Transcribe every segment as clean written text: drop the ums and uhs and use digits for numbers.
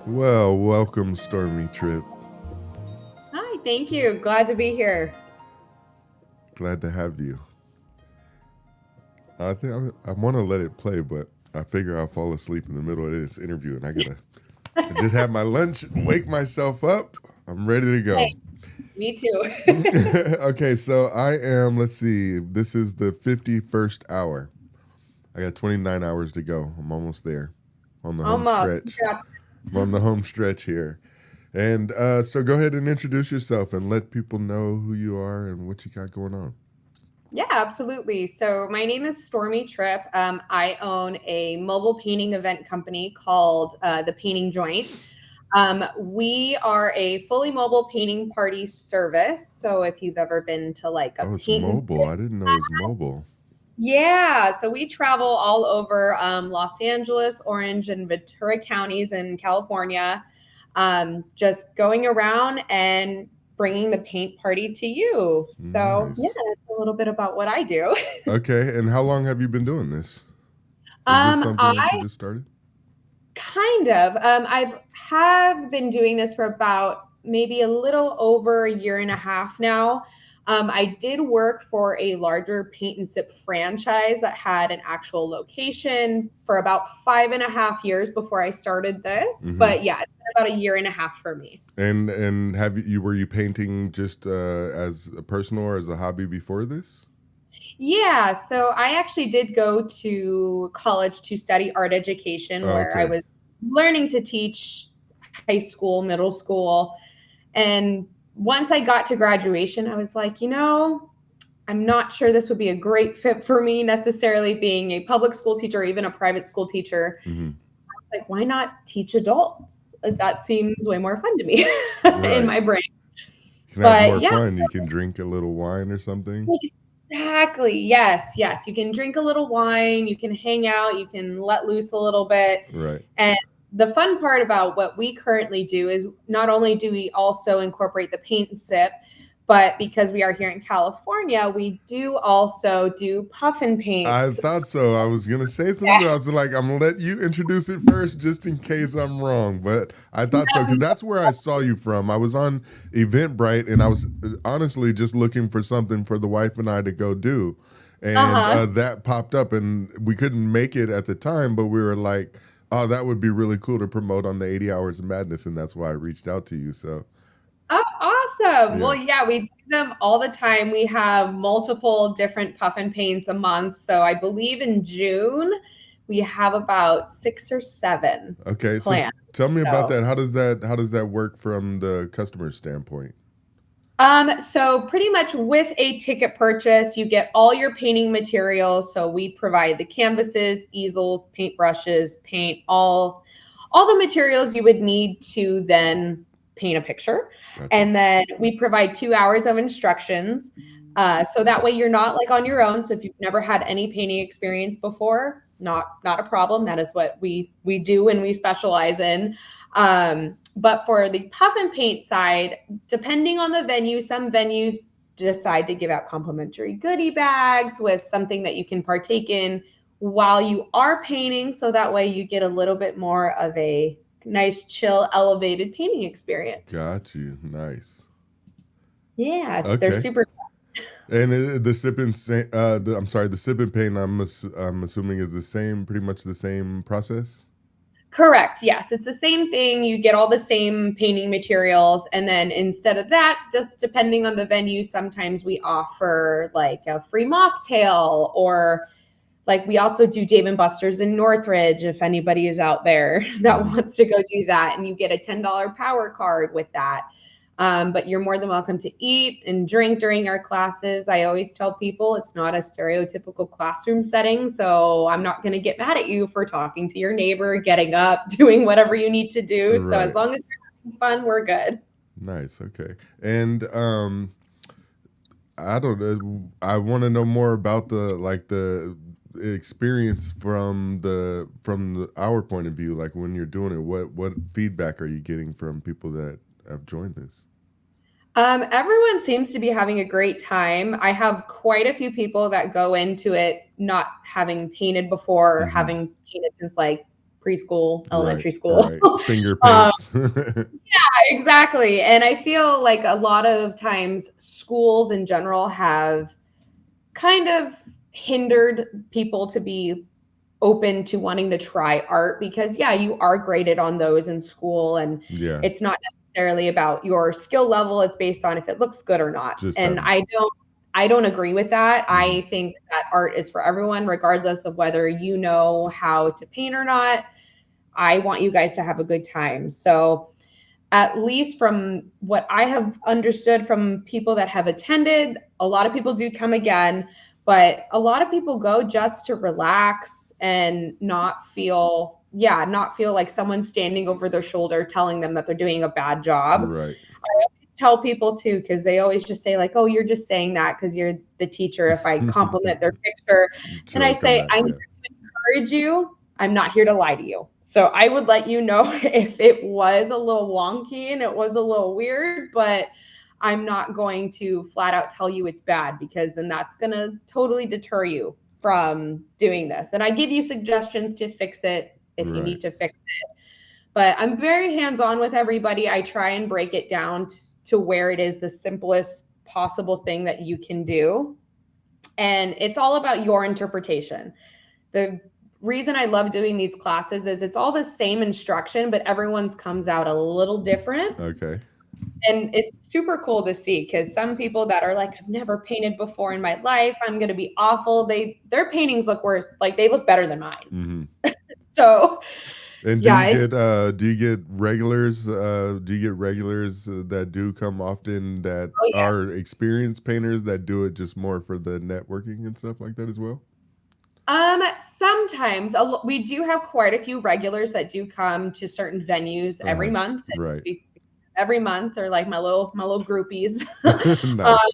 Well, welcome, Stormy Tripp. Hi, thank you. Glad to be here. Glad to have you. I think I want to let it play, but I figure I'll fall asleep in the middle of this interview, and I just have my lunch, wake myself up. I'm ready to go. Hey, me too. Okay, so I am. Let's see. This is the 51st hour. I got 29 hours to go. I'm almost there on the home Almost. stretch. Yeah, I'm on the home stretch here. And so go ahead and introduce yourself and let people know who you are and what you got going on. yeah, absolutely. So my name is Stormy Tripp. I own a mobile painting event company called the Painting Joint. We are a fully mobile painting party service. So if you've ever been to like a Oh, it's paint and mobile. sip, I didn't know it was mobile. yeah, so we travel all over Los Angeles, Orange, and Ventura counties in California, just going around and bringing the paint party to you. So, yeah, Nice. that's a little bit about what I do. Okay, and how long have you been doing this? Is this something that you I just started? kind of, I have been doing this for about maybe a little over a year and a half now. I did work for a larger paint and sip franchise that had an actual location for about 5.5 years before I started this. Mm-hmm. But yeah, it's been about a year and a half for me. And have you were you painting just as a personal or as a hobby before this? Yeah, so I actually did go to college to study art education Oh, where I okay. was learning to teach high school, middle school. And once I got to graduation, I was like, I'm not sure this would be a great fit for me necessarily being a public school teacher or even a private school teacher. Mm-hmm. Like, why not teach adults? That seems way more fun to me in Right. my brain. You can have But more yeah, fun. You can drink a little wine or something. exactly. Yes, yes. You can drink a little wine, you can hang out, you can let loose a little bit. Right. And the fun part about what we currently do is not only do we also incorporate the paint and sip, but because we are here in California, we do also do puffin I paints. thought so. I was gonna say something, but I was like, I'm gonna let you introduce it first, just in case I'm wrong. But I thought so because that's where I saw you from. I was on Eventbrite, and I was honestly just looking for something for the wife and I to go do, and Uh-huh. that popped up, and we couldn't make it at the time, but we were like, oh, that would be really cool to promote on the 80 Hours of Madness, and that's why I reached out to you. So Oh, awesome. yeah. Well, yeah, we do them all the time. We have multiple different puffin paints a month. So I believe in June we have about 6 or 7 Okay, so planned. tell me about So that. How does that work from the customer standpoint? So pretty much with a ticket purchase, you get all your painting materials. So we provide the canvases, easels, paintbrushes, paint, all the materials you would need to then paint a picture. Gotcha. And then we provide 2 hours of instructions. So that way you're not like on your own. So if you've never had any painting experience before, not a problem. That is what we do and we specialize in. But for the puff and paint side, depending on the venue, some venues decide to give out complimentary goodie bags with something that you can partake in while you are painting. So that way you get a little bit more of a nice, chill, elevated painting experience. Got you. Nice. Yes, they're Okay. super. And I'm sorry, the sip and paint. I'm assuming is the same, pretty much the same process. Correct. Yes, it's the same thing. You get all the same painting materials. And then instead of that, just depending on the venue, sometimes we offer like a free mocktail or like we also do Dave and Buster's in Northridge if anybody is out there that Hmm. wants to go do that. And you get a $10 power card with that. But you're more than welcome to eat and drink during our classes. I always tell people it's not a stereotypical classroom setting. So I'm not going to get mad at you for talking to your neighbor, getting up, doing whatever you need to do. So as Right. long as you're having fun, we're good. Nice. Okay. And I don't know. I want to know more about the experience from our point of view. Like when you're doing it, what feedback are you getting from people that have joined this? Everyone seems to be having a great time. I have quite a few people that go into it not having painted before, or Hmm. having painted since like preschool, Right, elementary school. right. Finger paints. Exactly. And I feel like a lot of times schools in general have kind of hindered people to be open to wanting to try art because yeah, you are graded on those in school and Yeah, it's not necessarily about your skill level, it's based on if it looks good or not. just And having. I don't agree with that. Mhm. I think that art is for everyone regardless of whether you know how to paint or not. I want you guys to have a good time. So at least from what I have understood from people that have attended, a lot of people do come again, but a lot of people go just to relax and not feel like someone's standing over their shoulder telling them that they're doing a bad job. Right. Tell people too, because they always just say, like, oh, you're just saying that because you're the teacher if I compliment their picture. And I Joke on say, that. I'm Yeah. here to encourage you. I'm not here to lie to you. So I would let you know if it was a little wonky and it was a little weird, but I'm not going to flat out tell you it's bad because then that's going to totally deter you from doing this. And I give you suggestions to fix it if you Right. need to fix it. But I'm very hands-on with everybody. I try and break it down to where it is the simplest possible thing that you can do. And it's all about your interpretation. The reason I love doing these classes is it's all the same instruction, but everyone's comes out a little different. Okay. And it's super cool to see because some people that are like, I've never painted before in my life, I'm going to be awful. Their paintings look worse, like they look better than mine. Mm-hmm. So And yeah, do you get regulars? Do you get regulars that do come often that oh yeah. are experienced painters that do it just more for the networking and stuff like that as well? Sometimes we do have quite a few regulars that do come to certain venues every month. Right. Every month, they're like my little groupies. Nice.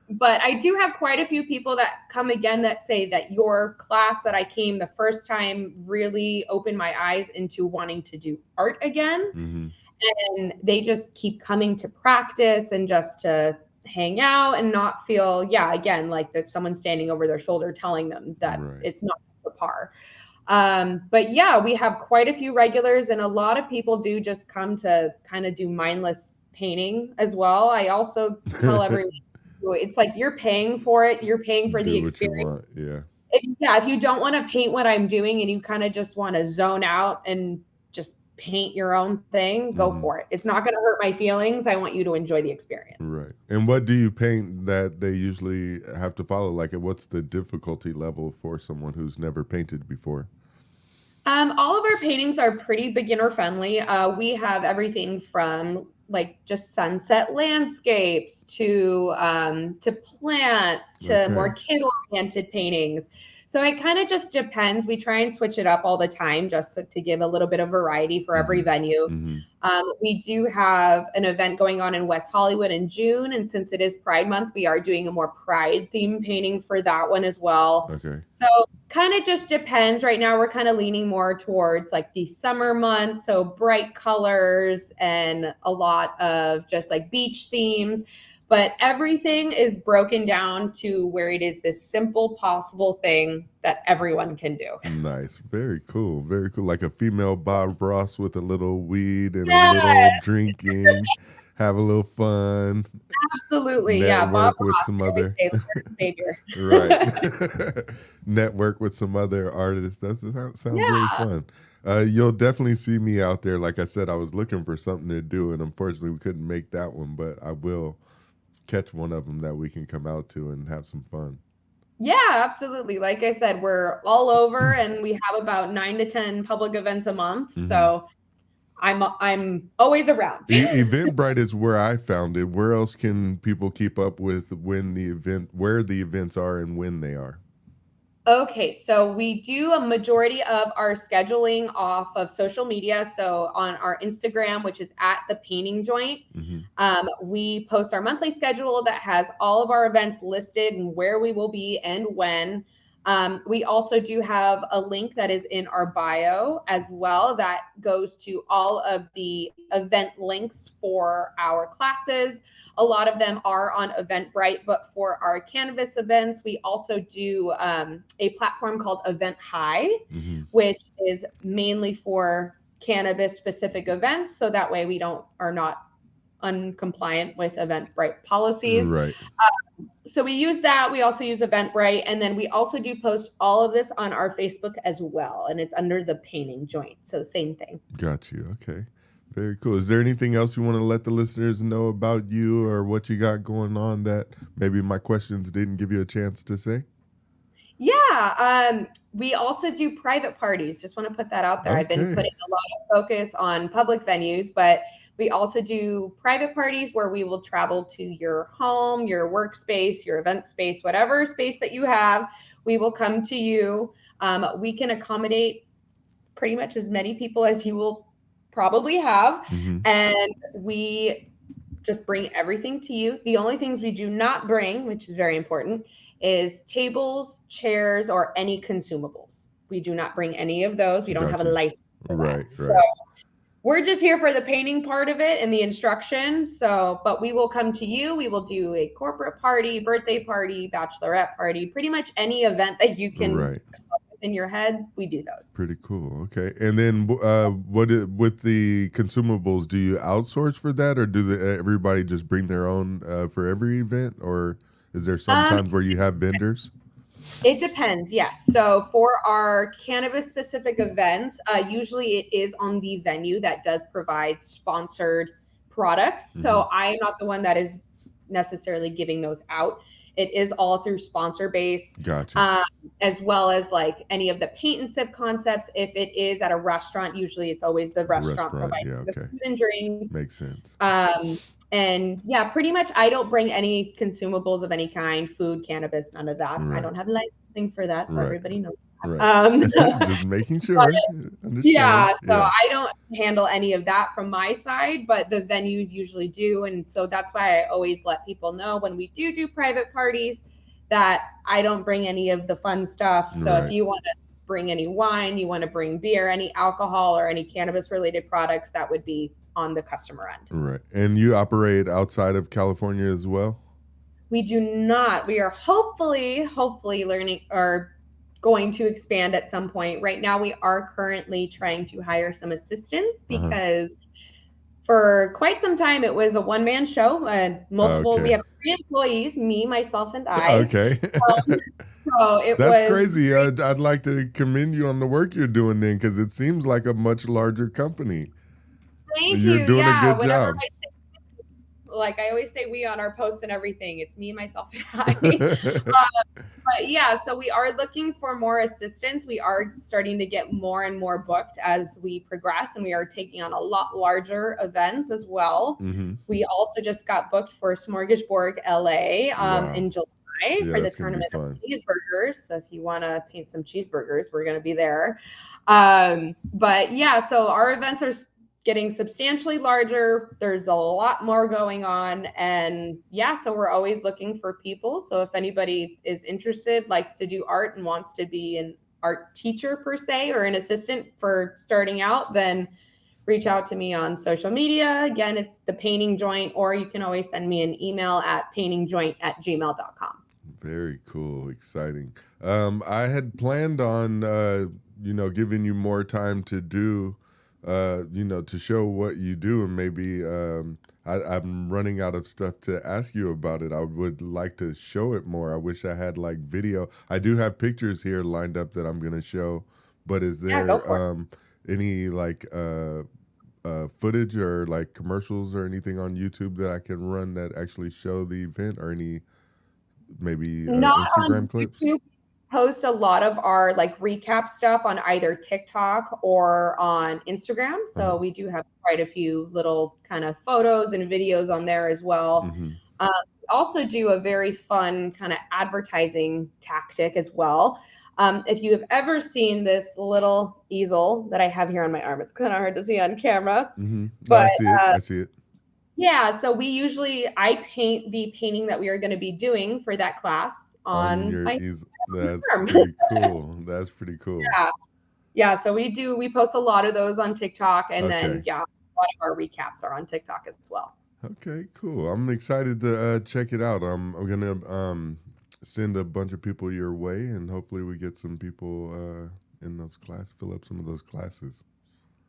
But I do have quite a few people that come again that say that your class that I came the first time really opened my eyes into wanting to do art again. Mm-hmm. And they just keep coming to practice and just to hang out and not feel, yeah, again, like that someone's standing over their shoulder telling them that Right. it's not the par. But yeah, we have quite a few regulars and a lot of people do just come to kind of do mindless painting as well. I also tell everyone, it's like you're paying for it. You're paying for the Do what you experience. want. Yeah. If you don't want to paint what I'm doing and you kind of just want to zone out and just paint your own thing, go for it. It's not going to hurt my feelings. I want you to enjoy the experience. Right. And what do you paint that they usually have to follow? Like, what's the difficulty level for someone who's never painted before? All of our paintings are pretty beginner friendly. We have everything from like just sunset landscapes to plants to more kid-oriented paintings. So it kind of just depends. We try and switch it up all the time just to give a little bit of variety for every venue. We do have an event going on in West Hollywood in June. And since it is Pride Month, we are doing a more Pride themed painting for that one as well. Okay. So kind of just depends. Right now, we're kind of leaning more towards like the summer months. So bright colors and a lot of just like beach themes. But everything is broken down to where it is this simple possible thing that everyone can do. Nice. Very cool. Very cool. Like a female Bob Ross with a little weed and a little drinking, have a little fun. Absolutely. Network Bob with Ross, some other savior. right. Network with some other artists. That sounds really fun. You'll definitely see me out there. Like I said, I was looking for something to do, and unfortunately, we couldn't make that one. But I will catch one of them that we can come out to and have some fun. Yeah, absolutely. Like I said, we're all over, and we have about 9 to 10 public events a month. So I'm always around. Eventbrite is where I found it. Where else can people keep up with where the events are and when they are? Okay, so we do a majority of our scheduling off of social media. So on our Instagram, which is at the Painting Joint, we post our monthly schedule that has all of our events listed and where we will be and when. We also do have a link that is in our bio as well that goes to all of the event links for our classes. A lot of them are on Eventbrite, but for our cannabis events, we also do a platform called 𝐷𝐻𝑖, which is mainly for cannabis specific events. So that way we are not uncompliant with Eventbrite policies. Right. So we use that. We also use Eventbrite. And then we also do post all of this on our Facebook as well. And it's under the Painting Joint. So same thing. Got you. Okay. Very cool. Is there anything else you want to let the listeners know about you or what you got going on that maybe my questions didn't give you a chance to say? Yeah. We also do private parties. Just want to put that out there. Okay. I've been putting a lot of focus on public venues, but we also do private parties where we will travel to your home, your workspace, your event space, whatever space that you have. We will come to you. We can accommodate pretty much as many people as you will probably have. And we just bring everything to you. The only things we do not bring, which is very important, is tables, chairs, or any consumables. We do not bring any of those. We don't have a license for that. So we're just here for the painting part of it and the instruction. So, but we will come to you. We will do a corporate party, birthday party, bachelorette party, pretty much any event that you can come up with in your head. We do those. Pretty cool. Okay. And then with the consumables, do you outsource for that, or do everybody just bring their own for every event, or is there some times where you have vendors? It depends, yes. So for our cannabis specific events, usually it is on the venue that does provide sponsored products. So I'm not the one that is necessarily giving those out. It is all through sponsor base. Gotcha. As well as like any of the paint and sip concepts. If it is at a restaurant, usually it's always the restaurant providing the food and drinks. Makes sense. And yeah, pretty much I don't bring any consumables of any kind, food, cannabis, none of that. I don't have licensing for that, so everybody knows that. Just making sure. Yeah, so I don't handle any of that from my side, but the venues usually do. And so that's why I always let people know when we do private parties that I don't bring any of the fun stuff. So if you want to bring any wine, you want to bring beer, any alcohol or any cannabis related products, that would be on the customer end. Right. And you operate outside of California as well? We do not. We are hopefully learning or going to expand at some point. Right now, we are currently trying to hire some assistants because for quite some time, it was a one-man show. We have 3 employees, me, myself, and I. Okay. So That's crazy. I'd like to commend you on the work you're doing then, because it seems like a much larger company. Thank you. You're doing a good job. Like I always say, we on our posts and everything, it's me, myself, and I. But yeah, so we are looking for more assistants. We are starting to get more and more booked as we progress, and we are taking on a lot larger events as well. We also just got booked for Smorgasburg LA in July for the tournament of cheeseburgers. So if you want to paint some cheeseburgers, we're going to be there. But yeah, so our events are getting substantially larger. There's a lot more going on. And yeah, so we're always looking for people. So if anybody is interested, likes to do art and wants to be an art teacher per se, or an assistant for starting out, then reach out to me on social media. Again, it's the Painting Joint, or you can always send me an email at paintingjoint@gmail.com. Very cool. Exciting. I had planned on, giving you more time to do, to show what you do, and maybe I'm running out of stuff to ask you about it. I would like to show it more. I wish I had like video. I do have pictures here lined up that I'm going to show, but is there any like footage or like commercials or anything on YouTube that I can run that actually show the event, or any maybe Instagram clips? YouTube. Post a lot of our like recap stuff on either TikTok or on Instagram. So we do have quite a few little kind of photos and videos on there as well. We also do a very fun kind of advertising tactic as well. If you have ever seen this little easel that I have here on my arm, it's kind of hard to see on camera. But I see it. Yeah, so I paint the painting that we are going to be doing for that class on on your my easel. That's farm. pretty cool. That's pretty cool. Yeah. Yeah, so we post a lot of those on TikTok, and then Okay. yeah, a lot of our recaps are on TikTok as well. Okay, cool. I'm excited to check it out. I'm gonna send a bunch of people your way, and hopefully we get some people in those classes, fill up some of those classes.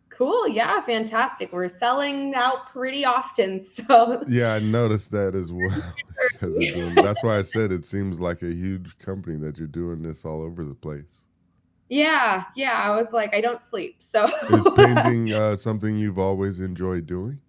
Cool. Yeah, fantastic. We're selling out pretty often, so Yeah, I noticed that as well. You guys are doing. That's why I said it seems like a huge company that you're doing this all over the place. yeah, yeah. I was like, I don't sleep, so Is painting something you've always enjoyed doing?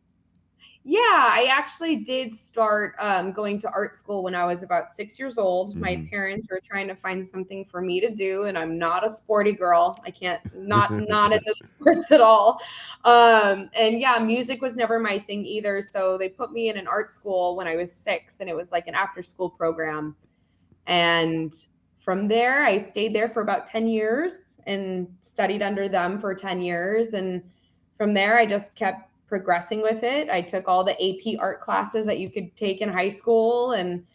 yeah, I actually did start going to art school when I was about 6 years old. My Mm-hmm. parents were trying to find something for me to do, and I'm not a sporty girl. I can't not into the sports at all. And yeah, music was never my thing either. So they put me in an art school when I was 6, and it was like an after school program. And from there, I stayed there for about 10 years and studied under them for 10 years. And from there, I just kept progressing with it. I took all the AP art classes that you could take in high school. And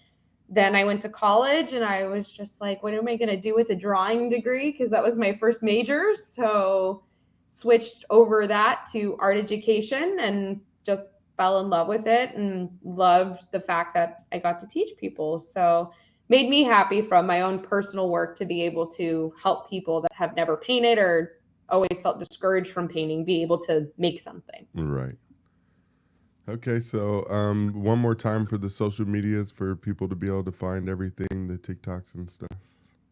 then I went to college and I was just like, what am I going to do with a drawing degree? Because that was my first major. So switched over that to art education and just fell in love with it and loved the fact that I got to teach people. So made me happy from my own personal work to be able to help people that have never painted or always felt discouraged from painting be able to make something. Right. Okay, so one more time for the social medias for people to be able to find everything, the TikToks and stuff.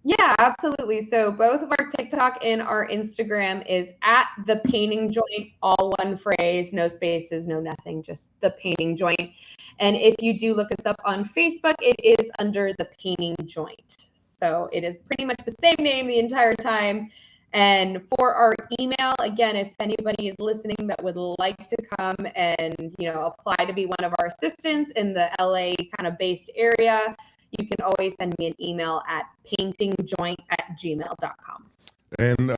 Yeah, absolutely. So both of our TikTok and our Instagram is at the painting joint, all one phrase, no spaces, no nothing, just the painting joint. And if you do look us up on Facebook, it is under the painting joint. So it is pretty much the same name the entire time. And for our email, again, if anybody is listening that would like to come and, apply to be one of our assistants in the LA kind of based area, you can always send me an email at paintingjoint@gmail.com. And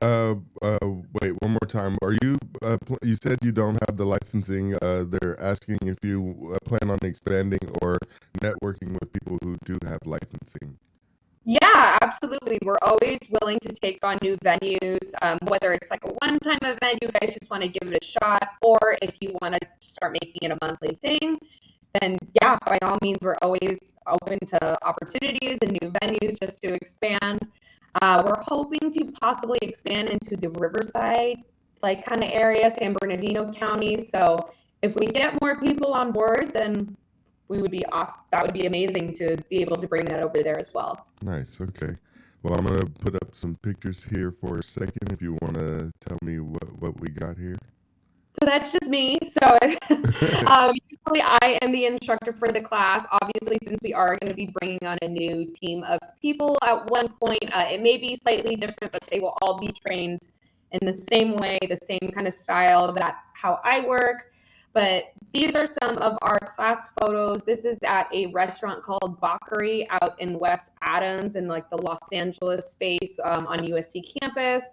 wait, one more time. Are you? You said you don't have the licensing. They're asking if you plan on expanding or networking with people who do have licensing. Yeah, absolutely. We're always willing to take on new venues, whether it's like a one-time event, you guys just want to give it a shot, or if you want to start making it a monthly thing, then yeah, by all means, we're always open to opportunities and new venues just to expand. We're hoping to possibly expand into the Riverside, like kind of area, San Bernardino County. So if we get more people on board, then we would be off. That would be amazing to be able to bring that over there as well. Nice. Okay. Well, I'm gonna put up some pictures here for a second. If you want to tell me what we got here. So that's just me. So usually I am the instructor for the class. Obviously, since we are going to be bringing on a new team of people at one point, it may be slightly different, but they will all be trained in the same way, the same kind of style that how I work. But these are some of our class photos. This is at a restaurant called Bakery out in West Adams in like the Los Angeles space on USC campus.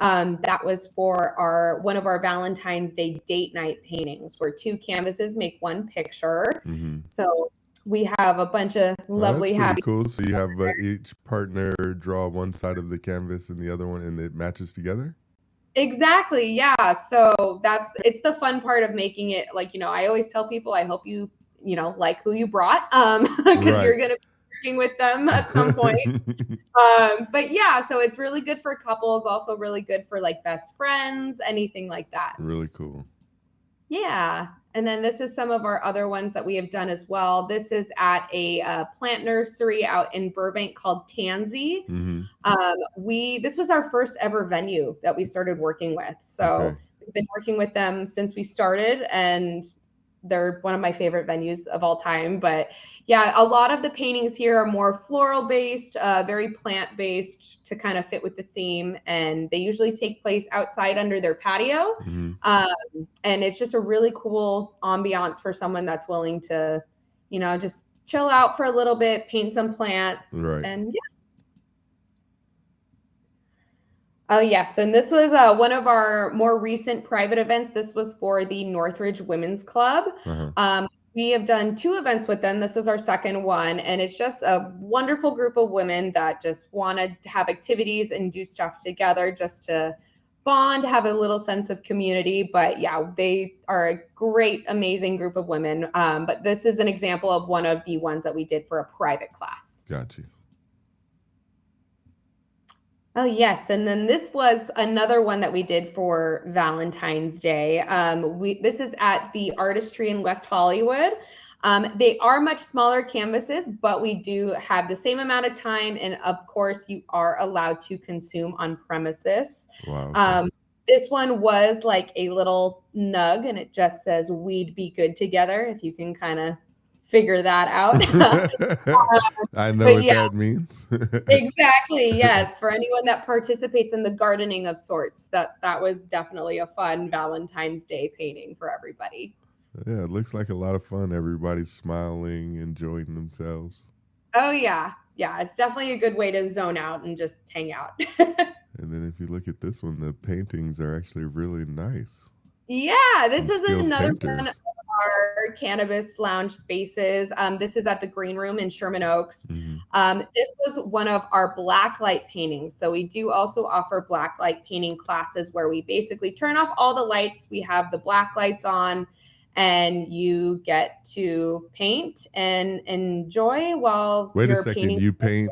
That was for one of our Valentine's Day date night paintings, where 2 canvases make 1 picture. Mm-hmm. So we have a bunch of lovely, that's happy. cool. So you have each partner draw one side of the canvas and the other one, and it matches together. Exactly. Yeah. So it's the fun part of making it. Like, I always tell people, I hope you like who you brought, because you're going to be working with them at some point. But yeah, so it's really good for couples, also really good for like best friends, anything like that. Really cool. Yeah. And then this is some of our other ones that we have done as well. This is at a plant nursery out in Burbank called Tansy. Mm-hmm. This was our first ever venue that we started working with. So we've been working with them since we started, and they're one of my favorite venues of all time. But yeah, a lot of the paintings here are more floral based, very plant based to kind of fit with the theme. And they usually take place outside under their patio. Mm-hmm. And it's just a really cool ambiance for someone that's willing to, just chill out for a little bit, paint some plants. Right. And yeah. Oh, yes. And this was one of our more recent private events. This was for the Northridge Women's Club. Uh-huh. We have done 2 events with them. This was our second one, and it's just a wonderful group of women that just want to have activities and do stuff together just to bond, have a little sense of community. But yeah, they are a great, amazing group of women. But this is an example of one of the ones that we did for a private class. Got you. Oh, yes. And then this was another one that we did for Valentine's Day. This is at the Artistry in West Hollywood. They are much smaller canvases, but we do have the same amount of time. And of course, you are allowed to consume on premises. Wow. Okay. This one was like a little nug, and it just says, "We'd be good together," if you can kind of figure that out. I know what that means. Exactly. Yes. For anyone that participates in the gardening of sorts, that was definitely a fun Valentine's Day painting for everybody. Yeah, it looks like a lot of fun. Everybody's smiling, enjoying themselves. Oh yeah. Yeah. It's definitely a good way to zone out and just hang out. And then if you look at this one, the paintings are actually really nice. Yeah, this is another one of our cannabis lounge spaces. This is at the Green Room in Sherman Oaks. Mm-hmm. This was one of our black light paintings. So we do also offer black light painting classes where we basically turn off all the lights. We have the black lights on, and you get to paint and enjoy while Wait you're a second, painting. you paint.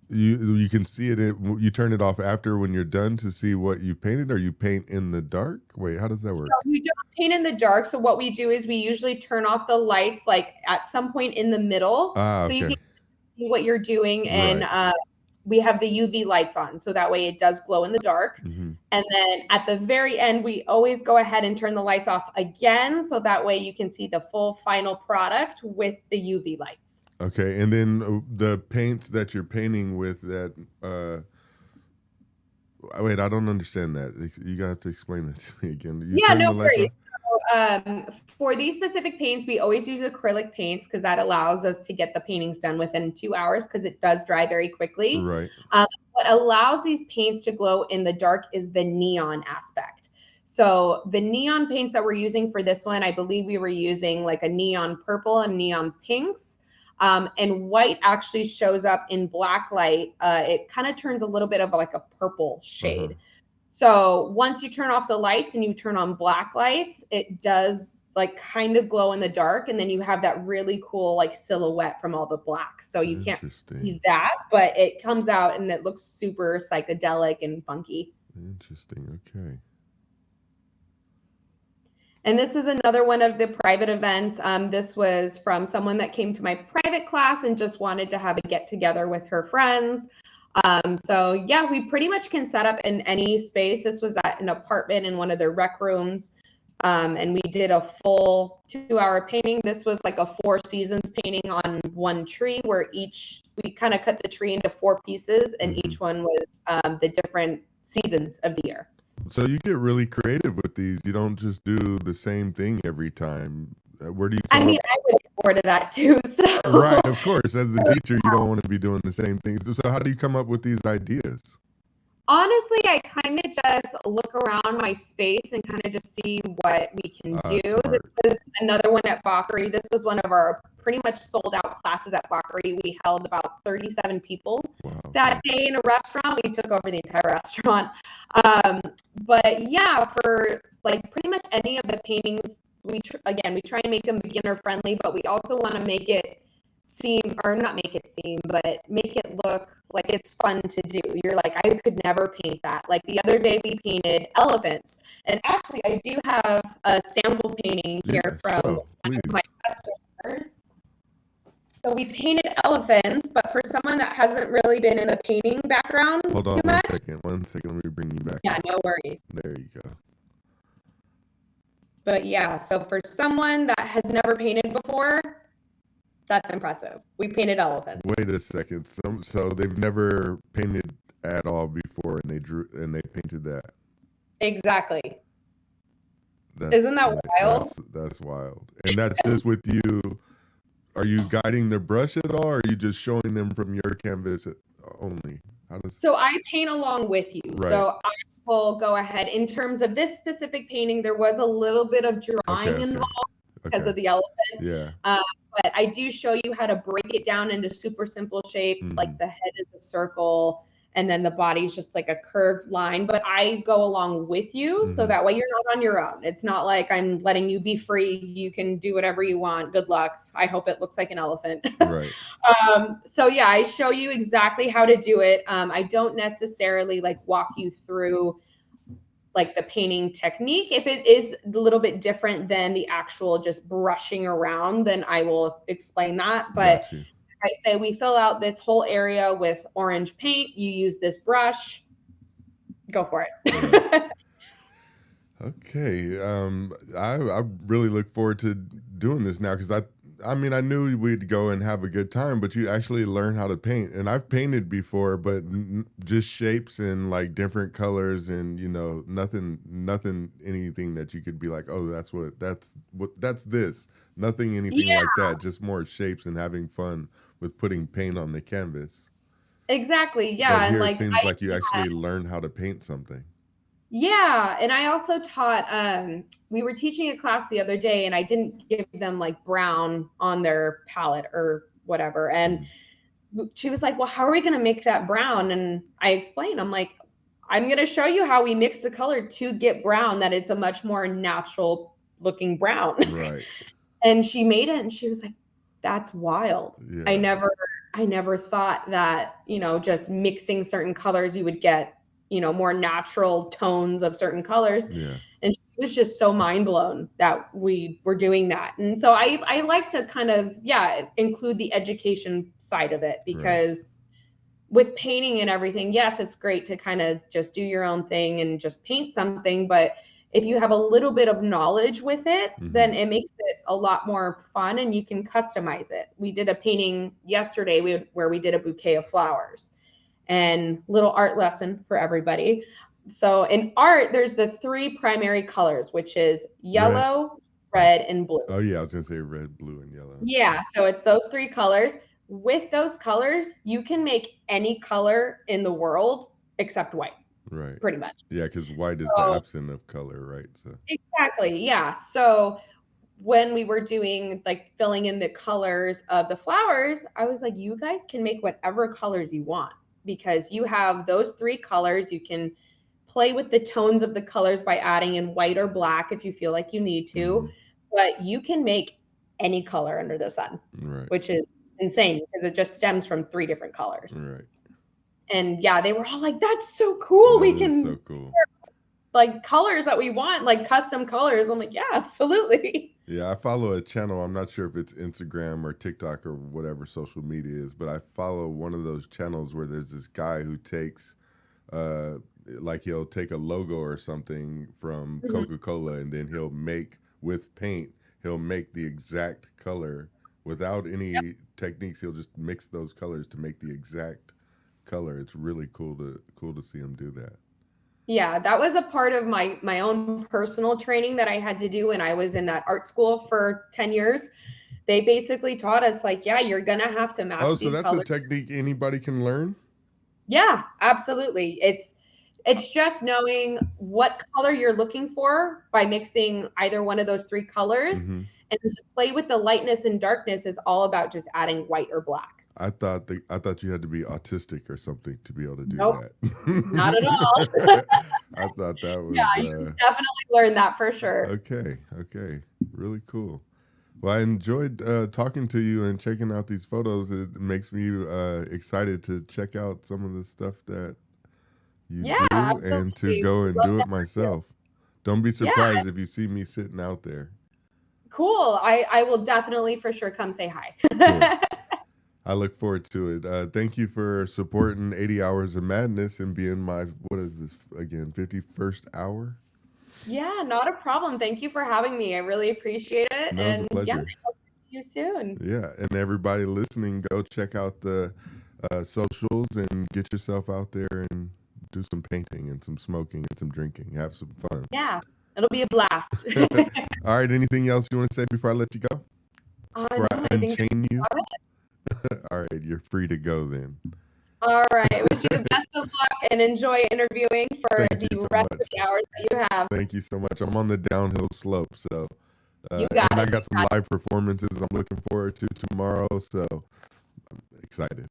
You can see it. You turn it off after when you're done to see what you painted, or you paint in the dark. Wait, how does that work? So we don't paint in the dark. So what we do is we usually turn off the lights like at some point in the middle, okay. so you can see what you're doing, and we have the UV lights on, so that way it does glow in the dark. Mm-hmm. And then at the very end, we always go ahead and turn the lights off again, so that way you can see the full final product with the UV lights. Okay, and then the paints that you're painting with that, wait, I don't understand that. You got to explain that to me again. Yeah, no worries. So, for these specific paints, we always use acrylic paints because that allows us to get the paintings done within 2 hours because it does dry very quickly. Right. What allows these paints to glow in the dark is the neon aspect. So the neon paints that we're using for this one, I believe we were using like a neon purple and neon pinks. And white actually shows up in black light. It kind of turns a little bit of like a purple shade. So once you turn off the lights and you turn on black lights, it does like kind of glow in the dark. And then you have that really cool like silhouette from all the black. So you can't see that, but it comes out and it looks super psychedelic and funky. Interesting. Okay. And this is another one of the private events. This was from someone that came to my private class and just wanted to have a get together with her friends. So yeah, we pretty much can set up in any space. This was at an apartment in one of their rec rooms. And we did a full 2-hour painting. This was like a 4 seasons painting on one tree where we kind of cut the tree into 4 pieces, and each one was the different seasons of the year. So you get really creative with these. You don't just do the same thing every time. Where do you come I would get bored of that too. So. Right, of course. As the teacher, you don't want to be doing the same things. So how do you come up with these ideas? Honestly, I kind of just look around my space and kind of just see what we can do. Smart. This was another one at 𝐒𝐿𝐴𝐻𝐺𝐻. This was one of our pretty much sold out classes at 𝐒𝐿𝐴𝐻𝐺𝐻. We held about 37 people that day in a restaurant. We took over the entire restaurant. But yeah, for like pretty much any of the paintings, we try and make them beginner friendly, but we also want to make it make it look like it's fun to do. You're like, I could never paint that. Like the other day we painted elephants, and actually I do have a sample painting here from one of my customers. So we painted elephants, but for someone that hasn't really been in a painting background, hold on one second, let me bring you back. Yeah, no worries. There you go. But yeah, so for someone that has never painted before, that's impressive. We painted elephants. Wait a second. So they've never painted at all before, and they painted that. Exactly. Isn't that wild? That's wild. And that's just with you. Are you guiding the brush at all, or are you just showing them from your canvas only? So I paint along with you. Right. So I will go ahead. In terms of this specific painting, there was a little bit of drawing involved. because Okay. of the elephant. Yeah. But I do show you how to break it down into super simple shapes, like the head is a circle and then the body's just like a curved line. But I go along with you so that way you're not on your own. It's not like I'm letting you be free. You can do whatever you want. Good luck. I hope it looks like an elephant. Right. So yeah, I show you exactly how to do it. I don't necessarily like walk you through like the painting technique. If it is a little bit different than the actual just brushing around, then I will explain that. But I say we fill out this whole area with orange paint. You use this brush. Go for it. Okay. I really look forward to doing this now because I mean, I knew we'd go and have a good time, but you actually learn how to paint. And I've painted before, but just shapes and like different colors and, you know, nothing, anything that you could be like, oh, that's this. Nothing, anything like that. Just more shapes and having fun with putting paint on the canvas. Exactly. Yeah. But here and like, it seems like you actually learn how to paint something. Yeah. And I also taught, we were teaching a class the other day and I didn't give them like brown on their palette or whatever. And she was like, well, how are we going to make that brown? And I explained, I'm like, I'm going to show you how we mix the color to get brown, that it's a much more natural looking brown. Right. And she made it and she was like, that's wild. Yeah. I never thought that, you know, just mixing certain colors, you would get, you know, more natural tones of certain colors. Yeah. And she was just so mind blown that we were doing that. And so I like to kind of, include the education side of it, because with painting and everything, yes, it's great to kind of just do your own thing and just paint something. But if you have a little bit of knowledge with it, then it makes it a lot more fun and you can customize it. We did a painting yesterday where we did a bouquet of flowers. And little art lesson for everybody. So in art, there's the 3 primary colors, which is yellow, red, and blue. Oh yeah, I was gonna say red, blue, and yellow. Yeah, so it's those 3 colors. With those colors, you can make any color in the world except white. Right. Pretty much. Yeah, because white is the absence of color, right? So exactly, yeah. So when we were doing like filling in the colors of the flowers, I was like, you guys can make whatever colors you want, because you have those 3 colors. You can play with the tones of the colors by adding in white or black if you feel like you need to, but you can make any color under the sun, which is insane because it just stems from 3 different colors. Right. And yeah, they were all like, that's so cool. We can so cool. Like colors that we want, like custom colors. I'm like, yeah, absolutely. Yeah, I follow a channel. I'm not sure if it's Instagram or TikTok or whatever social media is, but I follow one of those channels where there's this guy who takes, like he'll take a logo or something from Coca-Cola and then he'll make with paint, he'll make the exact color without any techniques. He'll just mix those colors to make the exact color. It's really cool to see him do that. Yeah, that was a part of my own personal training that I had to do when I was in that art school for 10 years. They basically taught us like, yeah, you're going to have to match these colors. Oh, so that's a technique anybody can learn? Yeah, absolutely. It's just knowing what color you're looking for by mixing either one of those 3 colors. And to play with the lightness and darkness is all about just adding white or black. I thought you had to be autistic or something to be able to do that. Not at all. I thought that was. Yeah, you can definitely learn that for sure. Okay, really cool. Well, I enjoyed talking to you and checking out these photos. It makes me excited to check out some of the stuff that you do absolutely. And to go and do it myself. Don't be surprised if you see me sitting out there. Cool. I will definitely for sure come say hi. Cool. I look forward to it. Thank you for supporting 80 Hours of Madness and being my, what is this again, 51st hour? Yeah, not a problem. Thank you for having me. I really appreciate it. No, it was a pleasure. Yeah, I hope to see you soon. Yeah, and everybody listening, go check out the socials and get yourself out there and do some painting and some smoking and some drinking. Have some fun. Yeah, it'll be a blast. All right, anything else you want to say before I let you go? Before I unchain you? All right, you're free to go then. All right. Wish you the best of luck and enjoy interviewing for the rest of the hours that you have. Thank you so much. I'm on the downhill slope, so You got and I it. got some live performances I'm looking forward to tomorrow. So I'm excited.